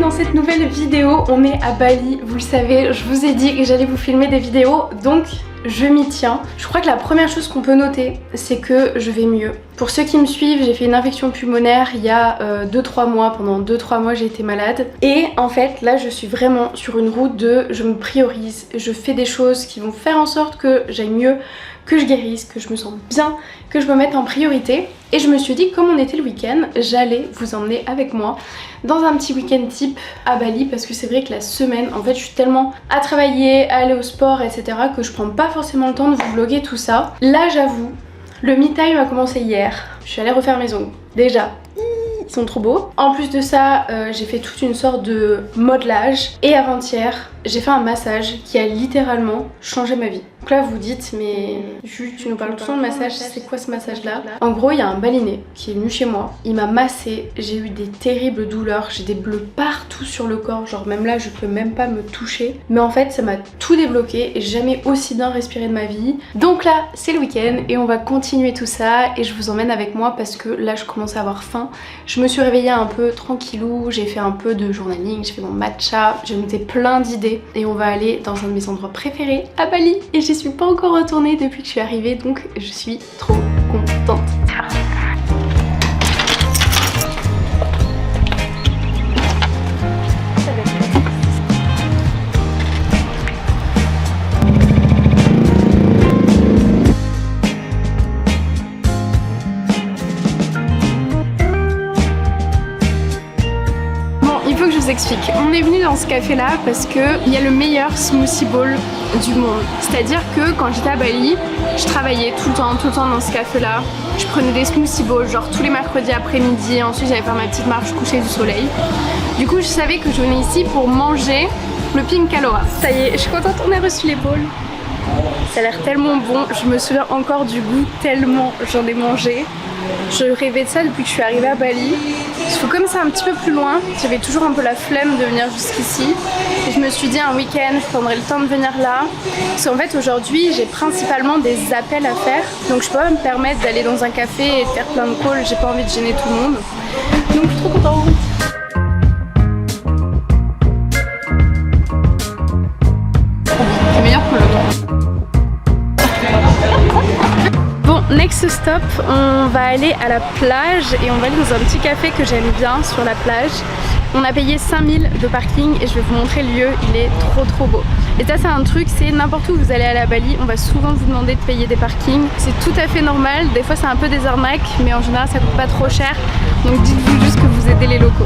dans cette nouvelle vidéo. On est à Bali, vous le savez, je vous ai dit que j'allais vous filmer des vidéos, donc je m'y tiens. Je crois que la première chose qu'on peut noter, c'est que je vais mieux. Pour ceux qui me suivent, j'ai fait une infection pulmonaire il y a 2-3 mois. Pendant 2-3 mois, j'ai été malade. Et en fait, là, je suis vraiment sur une route de je me priorise. Je fais des choses qui vont faire en sorte que j'aille mieux, que je guérisse, que je me sente bien, que je me mette en priorité. Et je me suis dit, comme on était le week-end, j'allais vous emmener avec moi dans un petit week-end type à Bali, parce que c'est vrai que la semaine, en fait, je suis tellement à travailler, à aller au sport, etc. que je prends pas forcément le temps de vous vlogger tout ça. Là, j'avoue, le me-time a commencé hier. Je suis allée refaire mes ongles. Déjà, ils sont trop beaux. En plus de ça, j'ai fait toute une sorte de modelage. Et avant-hier, j'ai fait un massage qui a littéralement changé ma vie. Donc là, vous vous dites, mais Jules, tu nous parles tout le temps de massage, c'est quoi ce massage-là? En gros, il y a un baliné qui est venu chez moi. Il m'a massé, j'ai eu des terribles douleurs, j'ai des bleus partout sur le corps. Genre même là, je peux même pas me toucher. Mais en fait, ça m'a tout débloqué et j'ai jamais aussi bien respiré de ma vie. Donc là, c'est le week-end et on va continuer tout ça. Et je vous emmène avec moi parce que là, je commence à avoir faim. Je me suis réveillée un peu tranquillou, j'ai fait un peu de journaling, j'ai fait mon matcha, j'ai noté plein d'idées. Et on va aller dans un de mes endroits préférés à Bali. Et j'y suis pas encore retournée depuis que je suis arrivée, donc je suis trop contente. Explique. On est venu dans ce café là parce que il y a le meilleur smoothie bowl du monde. C'est-à-dire que quand j'étais à Bali, je travaillais tout le temps dans ce café là. Je prenais des smoothie bowls genre tous les mercredis après-midi. Ensuite j'allais faire ma petite marche coucher du soleil. Du coup je savais que je venais ici pour manger le pink aloha. Ça y est, je suis contente, on a reçu les bowls. Ça a l'air tellement bon, je me souviens encore du goût tellement j'en ai mangé. Je rêvais de ça depuis que je suis arrivée à Bali. Sauf que comme c'est un petit peu plus loin, j'avais toujours un peu la flemme de venir jusqu'ici. Et je me suis dit un week-end, je prendrai le temps de venir là. Parce qu'en fait aujourd'hui j'ai principalement des appels à faire. Donc je peux pas me permettre d'aller dans un café et de faire plein de calls, j'ai pas envie de gêner tout le monde. Donc je suis trop contente. C'est meilleur que l'autre. Next stop, on va aller à la plage et on va aller dans un petit café que j'aime bien sur la plage. On a payé 5000 de parking et je vais vous montrer le lieu, il est trop beau. Et ça c'est un truc, c'est n'importe où vous allez aller à Bali, on va souvent vous demander de payer des parkings. C'est tout à fait normal, des fois c'est un peu des arnaques, mais en général ça coûte pas trop cher. Donc dites-vous juste que vous aidez les locaux.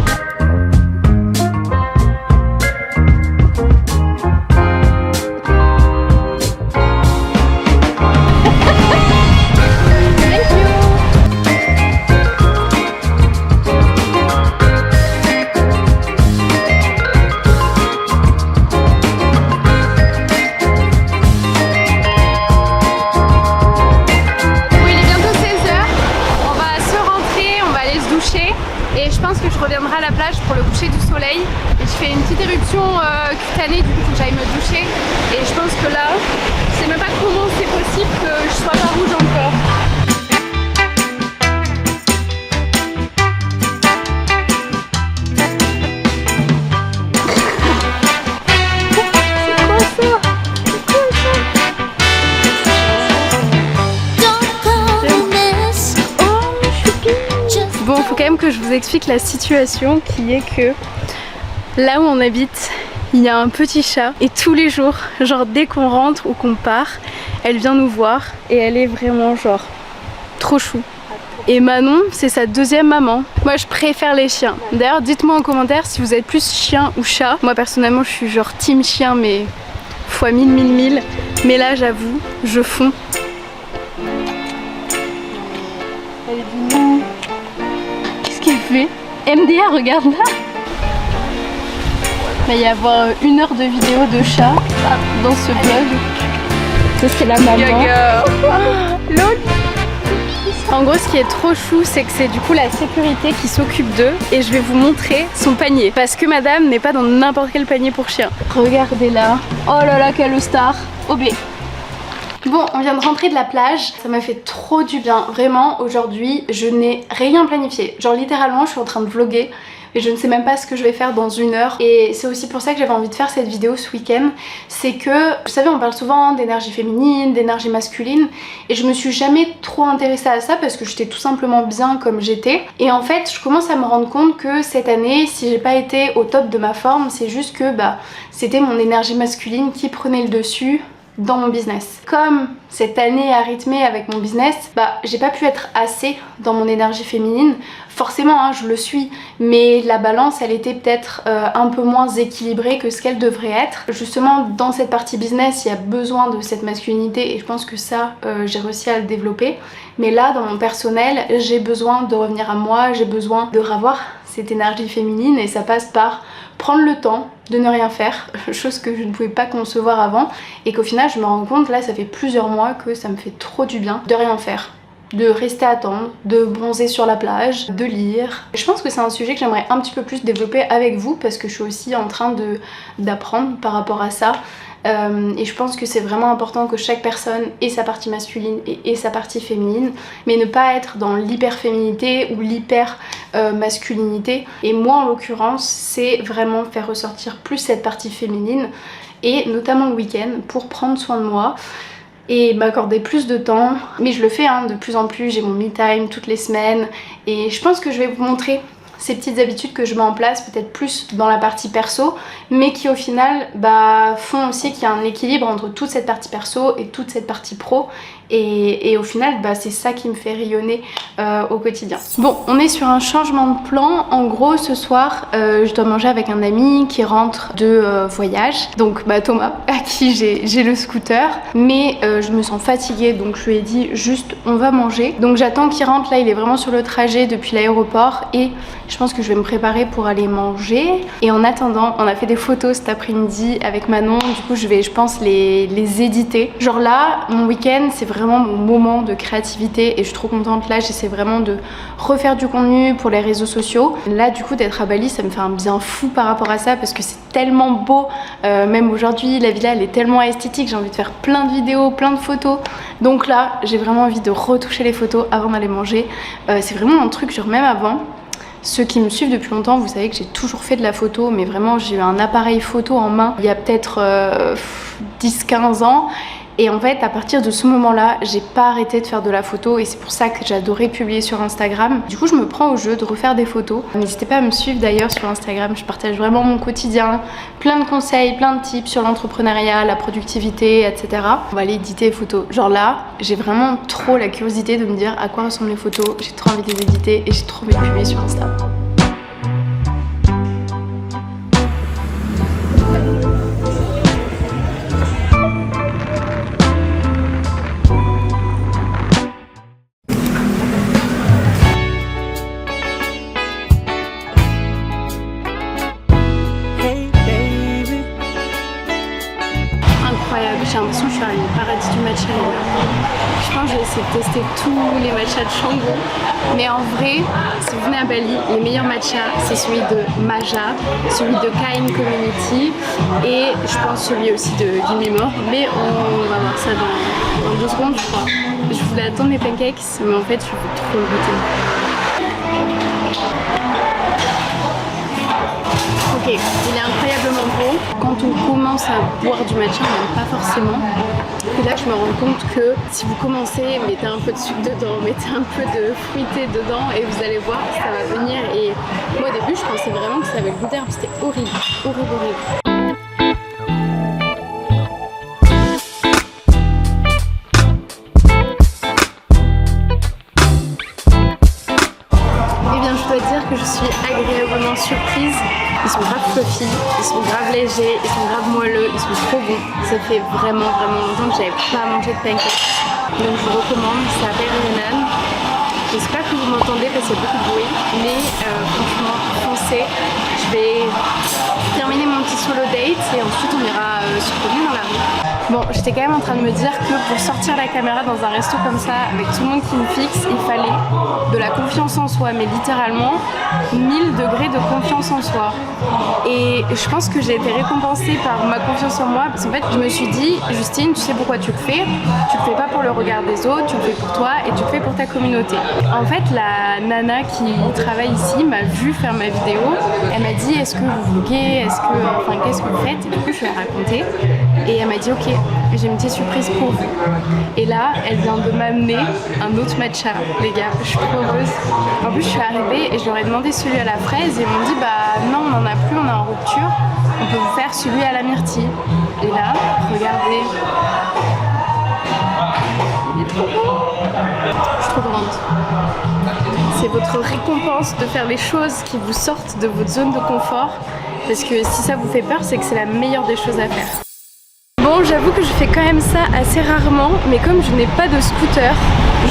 Et je pense que je reviendrai à la plage pour le coucher du soleil. Et je fais une petite éruption cutanée, du coup il faut que j'aille me doucher. Et je pense que là, je sais même pas comment c'est possible que je sois pas rouge encore. Bon, il faut quand même que je vous explique la situation qui est que là où on habite, il y a un petit chat et tous les jours, genre dès qu'on rentre ou qu'on part, elle vient nous voir et elle est vraiment genre trop chou. Et Manon, c'est sa deuxième maman. Moi je préfère les chiens. D'ailleurs dites-moi en commentaire si vous êtes plus chien ou chat. Moi personnellement je suis genre team chien mais fois 1000. Mais là j'avoue, je fonds. Elle est venue. Qu'est-ce qu'elle fait? MDA, regarde là. Il va y avoir 1 heure de vidéo de chat dans ce vlog. Ça c'est la maman. En gros ce qui est trop chou c'est que c'est du coup la sécurité qui s'occupe d'eux. Et je vais vous montrer son panier. Parce que madame n'est pas dans n'importe quel panier pour chien. Regardez là. Oh là là quelle star. OB. Bon, on vient de rentrer de la plage, ça m'a fait trop du bien. Vraiment, aujourd'hui, je n'ai rien planifié. Genre littéralement, je suis en train de vlogger et je ne sais même pas ce que je vais faire dans 1 heure. Et c'est aussi pour ça que j'avais envie de faire cette vidéo ce week-end. C'est que, vous savez, on parle souvent d'énergie féminine, d'énergie masculine, et je me suis jamais trop intéressée à ça parce que j'étais tout simplement bien comme j'étais. Et en fait, je commence à me rendre compte que cette année, si j'ai pas été au top de ma forme, c'est juste que c'était mon énergie masculine qui prenait le dessus dans mon business. Comme cette année a rythmé avec mon business, j'ai pas pu être assez dans mon énergie féminine. Forcément, hein, je le suis, mais la balance, elle était peut-être un peu moins équilibrée que ce qu'elle devrait être. Justement, dans cette partie business, il y a besoin de cette masculinité et je pense que ça, j'ai réussi à le développer. Mais là, dans mon personnel, j'ai besoin de revenir à moi, j'ai besoin de revoir cette énergie féminine et ça passe par prendre le temps de ne rien faire, chose que je ne pouvais pas concevoir avant et qu'au final je me rends compte là ça fait plusieurs mois que ça me fait trop du bien de rien faire, de rester attendre, de bronzer sur la plage, de lire. Je pense que c'est un sujet que j'aimerais un petit peu plus développer avec vous parce que je suis aussi en train d'apprendre par rapport à ça. Et je pense que c'est vraiment important que chaque personne ait sa partie masculine et sa partie féminine, mais ne pas être dans l'hyper-féminité ou l'hyper-masculinité. Et moi en l'occurrence, c'est vraiment faire ressortir plus cette partie féminine, et notamment le week-end, pour prendre soin de moi et m'accorder plus de temps. Mais je le fais hein, de plus en plus, j'ai mon me time toutes les semaines, et je pense que je vais vous montrer ces petites habitudes que je mets en place, peut-être plus dans la partie perso, mais qui au final font aussi qu'il y a un équilibre entre toute cette partie perso et toute cette partie pro, et au final c'est ça qui me fait rayonner au quotidien. Bon, on est sur un changement de plan. En gros ce soir je dois manger avec un ami qui rentre de voyage, donc Thomas, à qui j'ai le scooter, mais je me sens fatiguée, donc je lui ai dit juste on va manger. Donc j'attends qu'il rentre, là il est vraiment sur le trajet depuis l'aéroport et je pense que je vais me préparer pour aller manger. Et en attendant, on a fait des photos cet après-midi avec Manon, du coup je vais je pense les éditer. Genre là, mon week-end c'est vraiment mon moment de créativité et je suis trop contente. Là j'essaie vraiment de refaire du contenu pour les réseaux sociaux. Là du coup d'être à Bali ça me fait un bien fou par rapport à ça parce que c'est tellement beau. Même aujourd'hui la villa elle est tellement esthétique, j'ai envie de faire plein de vidéos, plein de photos. Donc là j'ai vraiment envie de retoucher les photos avant d'aller manger. C'est vraiment un truc genre même avant. Ceux qui me suivent depuis longtemps, vous savez que j'ai toujours fait de la photo, mais vraiment j'ai eu un appareil photo en main il y a peut-être 10-15 ans. Et en fait à partir de ce moment là j'ai pas arrêté de faire de la photo et c'est pour ça que j'adorais publier sur Instagram. Du coup je me prends au jeu de refaire des photos. N'hésitez pas à me suivre d'ailleurs sur Instagram, je partage vraiment mon quotidien, plein de conseils, plein de tips sur l'entrepreneuriat, la productivité, etc. On va aller éditer les photos. Genre là j'ai vraiment trop la curiosité de me dire à quoi ressemblent les photos, j'ai trop envie de les éditer et j'ai trop envie de publier sur Insta. J'ai l'impression que je suis arrivée au paradis du matcha. Je pense que je vais essayer de tester tous les matchas de Shango. Mais en vrai, si vous venez à Bali, les meilleurs matchas, c'est celui de Maja, celui de Kain Community et je pense celui aussi de Guimimor. Mais on va voir ça dans 2 secondes, je crois. Je voulais attendre mes pancakes, mais en fait, je veux trop le goûter. Ok, il est incroyablement beau. Quand on commence à boire du matcha, on n'aime pas forcément. Et là, je me rends compte que si vous commencez, mettez un peu de sucre dedans, mettez un peu de fruité dedans et vous allez voir que ça va venir. Et moi, au début, je pensais vraiment que ça avait le goût d'herbe. C'était horrible, horrible, horrible. Que je suis agréablement surprise. Ils sont grave fluffy, ils sont grave légers, ils sont grave moelleux, ils sont trop bons. Ça fait vraiment longtemps que j'avais pas mangé de pancakes. Donc je vous recommande, ça s'appelle Renan. J'espère que vous m'entendez parce qu'il y a beaucoup de bruit, mais franchement foncez. Je vais terminer mon petit solo date et ensuite on ira se promener dans la rue. Bon, j'étais quand même en train de me dire que pour sortir la caméra dans un resto comme ça, avec tout le monde qui me fixe, il fallait de la confiance en soi, mais littéralement 1000 degrés de confiance en soi. Et je pense que j'ai été récompensée par ma confiance en moi, parce qu'en fait, je me suis dit, Justine, tu sais pourquoi tu le fais? Tu le fais pas pour le regard des autres, tu le fais pour toi et tu le fais pour ta communauté. En fait, la nana qui travaille ici m'a vu faire ma vidéo. Elle m'a dit, est-ce que vous vloguez? Qu'est-ce que vous faites? Et du coup, je lui ai raconté. Et elle m'a dit, ok, j'ai une petite surprise pour vous. Et là, elle vient de m'amener un autre matcha, les gars. Je suis trop heureuse. En plus, je suis arrivée et je leur ai demandé celui à la fraise. Et ils m'ont dit, bah non, on n'en a plus, on est en rupture. On peut vous faire celui à la myrtille. Et là, regardez. Il est trop beau. Je suis trop contente. C'est votre récompense de faire les choses qui vous sortent de votre zone de confort. Parce que si ça vous fait peur, c'est que c'est la meilleure des choses à faire. Bon, j'avoue que je fais quand même ça assez rarement, mais comme je n'ai pas de scooter,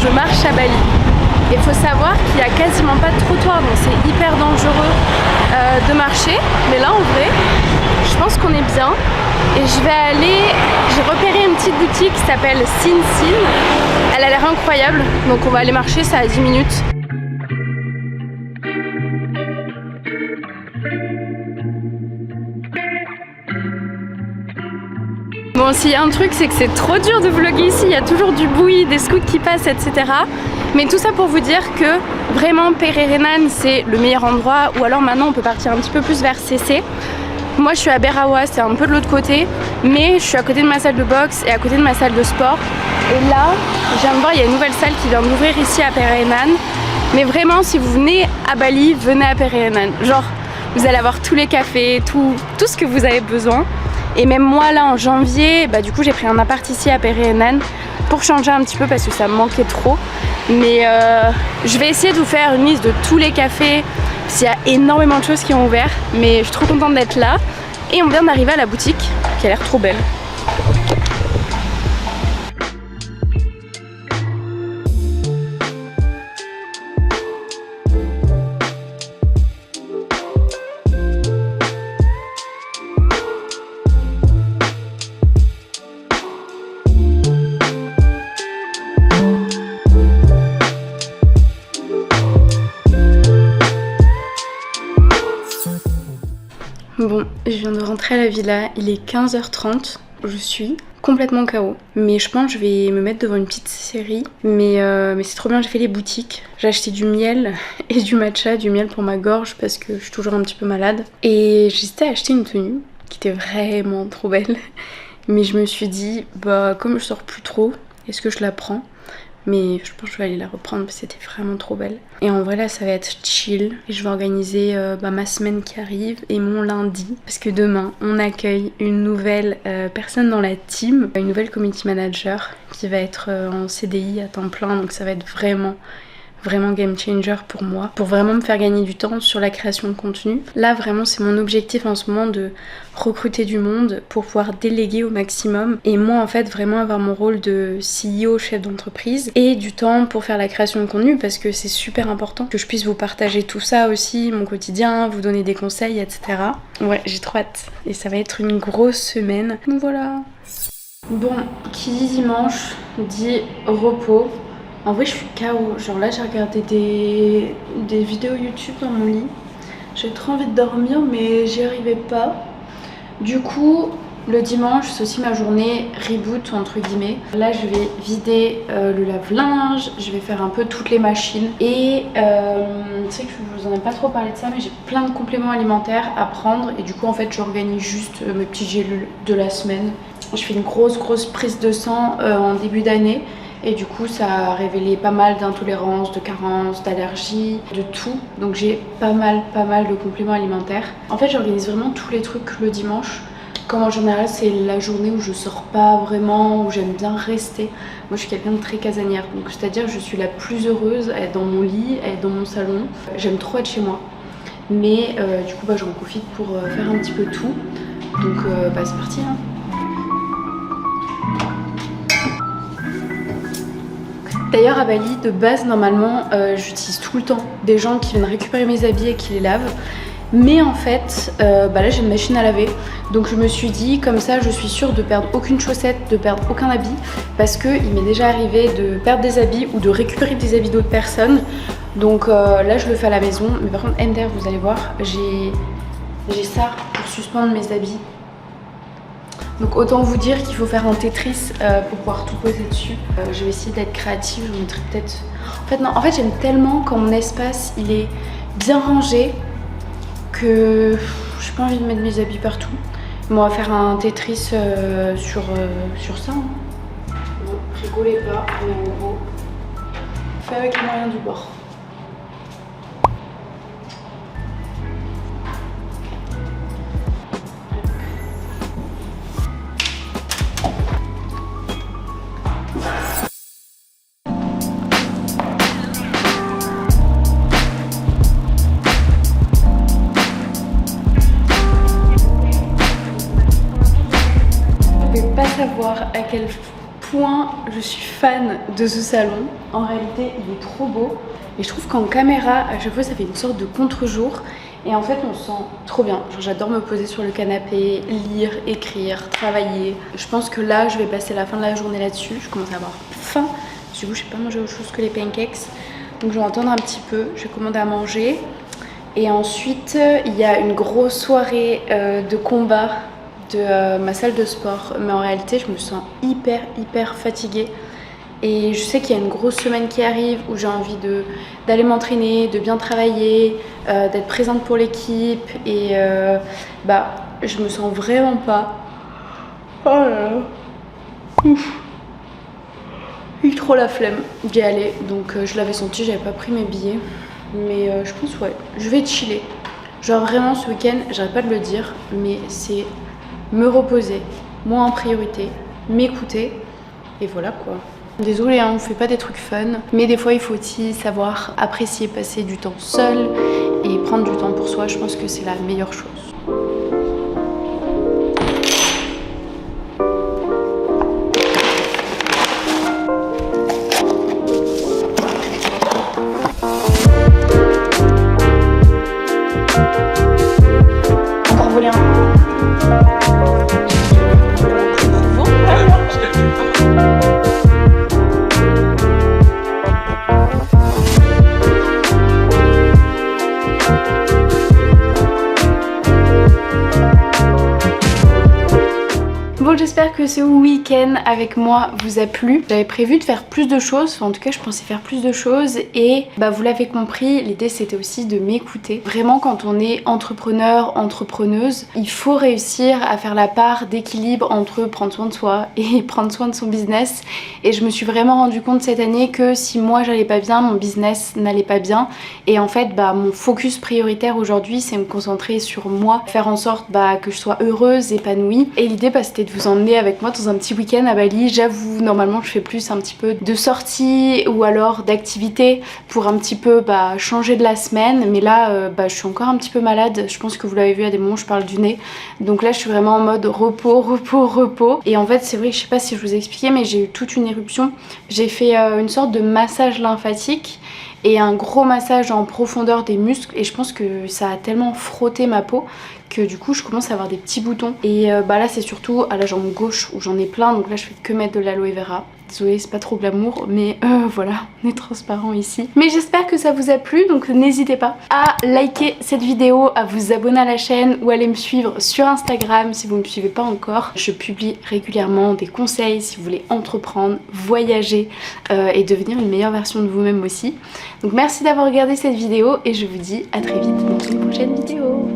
je marche à Bali. Il faut savoir qu'il n'y a quasiment pas de trottoir, donc c'est hyper dangereux de marcher. Mais là, en vrai, je pense qu'on est bien. Et je vais aller... J'ai repéré une petite boutique qui s'appelle Sin Sin. Elle a l'air incroyable, donc on va aller marcher, ça à 10 minutes. Bon, s'il y a un truc, c'est que c'est trop dur de vlogger ici, il y a toujours du bruit, des scouts qui passent, etc. Mais tout ça pour vous dire que vraiment Pererenan c'est le meilleur endroit, ou alors maintenant on peut partir un petit peu plus vers CC. Moi je suis à Berawa, c'est un peu de l'autre côté, mais je suis à côté de ma salle de boxe et à côté de ma salle de sport. Et là, je viens de voir, il y a une nouvelle salle qui vient d'ouvrir ici à Pererenan. Mais vraiment, si vous venez à Bali, venez à Pererenan. Genre, vous allez avoir tous les cafés, tout ce que vous avez besoin. Et même moi là en janvier, bah, du coup j'ai pris un appart ici à Pererenan pour changer un petit peu parce que ça me manquait trop. Mais je vais essayer de vous faire une liste de tous les cafés, parce qu'il y a énormément de choses qui ont ouvert. Mais je suis trop contente d'être là. Et on vient d'arriver à la boutique qui a l'air trop belle. Bon, je viens de rentrer à la villa, il est 15h30, je suis complètement KO. Mais je pense que je vais me mettre devant une petite série. Mais c'est trop bien, j'ai fait les boutiques. J'ai acheté du miel et du matcha, du miel pour ma gorge parce que je suis toujours un petit peu malade. Et j'hésitais à acheter une tenue qui était vraiment trop belle. Mais je me suis dit, bah comme je sors plus trop, est-ce que je la prends ? Mais je pense que je vais aller la reprendre parce que c'était vraiment trop belle. Et en vrai là ça va être chill. Et je vais organiser ma semaine qui arrive et mon lundi. Parce que demain on accueille une nouvelle personne dans la team. Une nouvelle community manager qui va être en CDI à temps plein. Donc ça va être vraiment game changer pour moi, pour vraiment me faire gagner du temps sur la création de contenu. Là vraiment c'est mon objectif en ce moment, de recruter du monde pour pouvoir déléguer au maximum et moi en fait vraiment avoir mon rôle de CEO, chef d'entreprise, et du temps pour faire la création de contenu parce que c'est super important que je puisse vous partager tout ça aussi, mon quotidien, vous donner des conseils, etc. Ouais, j'ai trop hâte et ça va être une grosse semaine. Donc voilà. Bon, qui dit dimanche dit repos. En vrai je suis KO, genre là j'ai regardé des vidéos YouTube dans mon lit. J'ai trop envie de dormir mais j'y arrivais pas. Du coup le dimanche c'est aussi ma journée reboot entre guillemets. Là je vais vider le lave-linge, je vais faire un peu toutes les machines. Et tu sais que je vous en ai pas trop parlé de ça mais j'ai plein de compléments alimentaires à prendre. Et du coup en fait j'organise juste mes petites gélules de la semaine. Je fais une grosse prise de sang en début d'année. Et du coup ça a révélé pas mal d'intolérances, de carences, d'allergies, de tout. Donc j'ai pas mal de compléments alimentaires. En fait j'organise vraiment tous les trucs le dimanche. Comme en général c'est la journée où je sors pas vraiment, où j'aime bien rester. Moi je suis quelqu'un de très casanière, donc c'est à dire je suis la plus heureuse à être dans mon lit, à être dans mon salon. J'aime trop être chez moi. Mais du coup j'en profite pour faire un petit peu tout. Donc c'est parti hein. D'ailleurs à Bali, de base normalement, j'utilise tout le temps des gens qui viennent récupérer mes habits et qui les lavent. Mais en fait, là j'ai une machine à laver. Donc je me suis dit, comme ça je suis sûre de perdre aucune chaussette, de perdre aucun habit. Parce qu'il m'est déjà arrivé de perdre des habits ou de récupérer des habits d'autres personnes. Donc là je le fais à la maison. Mais par contre Ender, vous allez voir, j'ai ça pour suspendre mes habits. Donc autant vous dire qu'il faut faire un Tetris pour pouvoir tout poser dessus. Je vais essayer d'être créative, je vous montrerai peut-être... En fait j'aime tellement quand mon espace il est bien rangé que j'ai pas envie de mettre mes habits partout. Bon, on va faire un Tetris sur ça. Hein. Bon, rigolez pas, mais en gros, fait avec les moyens du bord. Savoir à quel point je suis fan de ce salon. En réalité il est trop beau et je trouve qu'en caméra à chaque fois ça fait une sorte de contre-jour et en fait on se sent trop bien. J'adore me poser sur le canapé, lire, écrire, travailler. Je pense que là je vais passer la fin de la journée là-dessus. Je commence à avoir faim, du coup je n'ai pas mangé autre chose que les pancakes, donc je vais attendre un petit peu. Je vais commander à manger et ensuite il y a une grosse soirée de combat de ma salle de sport, mais en réalité je me sens hyper fatiguée et je sais qu'il y a une grosse semaine qui arrive où j'ai envie d'aller m'entraîner, de bien travailler, d'être présente pour l'équipe et je me sens vraiment pas. Oh là là. Ouf. J'ai trop la flemme d'y aller, donc je l'avais senti, j'avais pas pris mes billets, mais je pense ouais, je vais chiller. Genre vraiment ce week-end, j'arrête pas de le dire, mais c'est me reposer, moi en priorité, m'écouter et voilà quoi. Désolée, hein, on fait pas des trucs fun, mais des fois il faut aussi savoir apprécier passer du temps seul et prendre du temps pour soi, je pense que c'est la meilleure chose. Encore voler un peu. Bon, j'espère que ce week-end avec moi vous a plu. J'avais prévu de faire plus de choses, enfin, en tout cas je pensais faire plus de choses et vous l'avez compris, l'idée c'était aussi de m'écouter. Vraiment quand on est entrepreneur, entrepreneuse, il faut réussir à faire la part d'équilibre entre prendre soin de soi et prendre soin de son business. Et je me suis vraiment rendu compte cette année que si moi j'allais pas bien, mon business n'allait pas bien. Et en fait mon focus prioritaire aujourd'hui c'est me concentrer sur moi, faire en sorte que je sois heureuse, épanouie. Et l'idée c'était de vous emmener avec moi dans un petit week-end à Bali. J'avoue, normalement je fais plus un petit peu de sorties ou alors d'activités pour un petit peu changer de la semaine, mais là je suis encore un petit peu malade. Je pense que vous l'avez vu, à des moments je parle du nez, donc là je suis vraiment en mode repos. Et en fait c'est vrai que je sais pas si je vous ai expliqué, mais j'ai eu toute une éruption. J'ai fait une sorte de massage lymphatique et un gros massage en profondeur des muscles et je pense que ça a tellement frotté ma peau que du coup je commence à avoir des petits boutons et là c'est surtout à la jambe gauche où j'en ai plein, donc là je fais que mettre de l'aloe vera. Désolée, c'est pas trop glamour, mais voilà, on est transparent ici. Mais j'espère que ça vous a plu, donc n'hésitez pas à liker cette vidéo, à vous abonner à la chaîne ou à aller me suivre sur Instagram si vous ne me suivez pas encore. Je publie régulièrement des conseils si vous voulez entreprendre, voyager et devenir une meilleure version de vous-même aussi. Donc merci d'avoir regardé cette vidéo et je vous dis à très vite dans une prochaine vidéo.